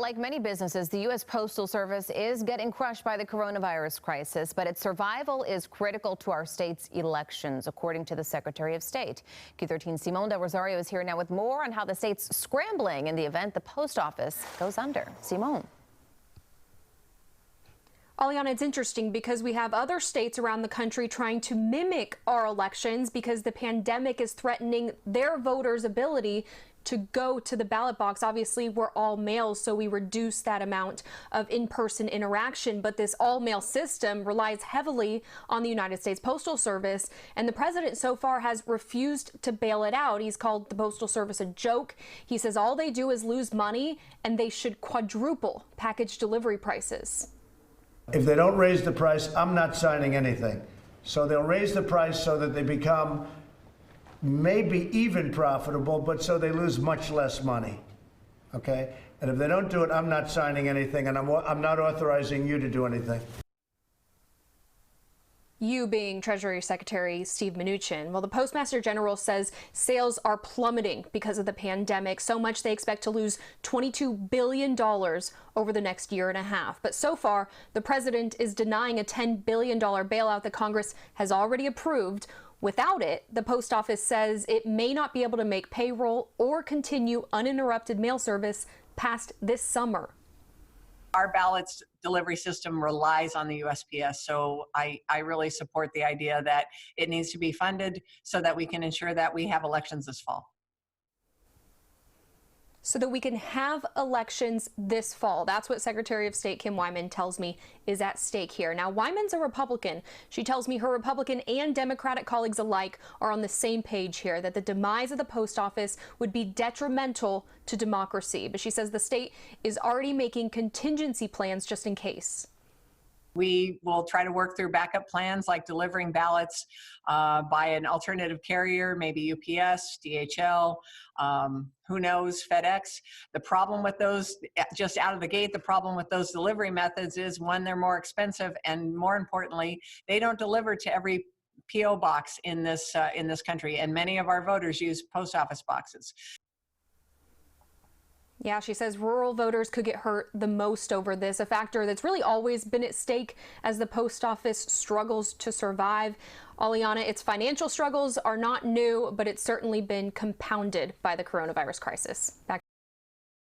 Like many businesses, the U.S. Postal Service is getting crushed by the coronavirus crisis, but its survival is critical to our state's elections, according to the Secretary of State. Q13's Simone Del Rosario is here now with more on how the state's scrambling in the event the post office goes under. Simone. Aliana, it's interesting because we have other states around the country trying to mimic our elections because the pandemic is threatening their voters' ability to go to the ballot box. Obviously, we're all mail, so we reduce that amount of in-person interaction. But this all-mail system relies heavily on the United States Postal Service, and the president so far has refused to bail it out. He's called the Postal Service a joke. He says all they do is lose money, and they should quadruple package delivery prices. If they don't raise the price, I'm not signing anything. So they'll raise the price so that they become maybe even profitable, but so they lose much less money, okay? And if they don't do it, I'm not signing anything, and I'm not authorizing you to do anything. You being Treasury Secretary Steve Mnuchin. Well, the Postmaster General says sales are plummeting because of the pandemic, so much they expect to lose $22 billion over the next year and a half. But so far, the president is denying a $10 billion bailout that Congress has already approved. Without it, the post office says it may not be able to make payroll or continue uninterrupted mail service past this summer. Our ballots delivery system relies on the USPS, so I really support the idea that it needs to be funded so that we can ensure that we have elections this fall. So that we can have elections this fall. That's what Secretary of State Kim Wyman tells me is at stake here. Now, Wyman's a Republican. She tells me her Republican and Democratic colleagues alike are on the same page here, that the demise of the post office would be detrimental to democracy. But she says the state is already making contingency plans just in case. We will try to work through backup plans like delivering ballots by an alternative carrier, maybe UPS, DHL, who knows, FedEx. The problem with those, just out of the gate, the problem with those delivery methods is, one, they're more expensive, and more importantly, they don't deliver to every PO box in this country, and many of our voters use post office boxes. Yeah, she says rural voters could get hurt the most over this, a factor that's really always been at stake as the post office struggles to survive. Aliana, its financial struggles are not new, but it's certainly been compounded by the coronavirus crisis. Back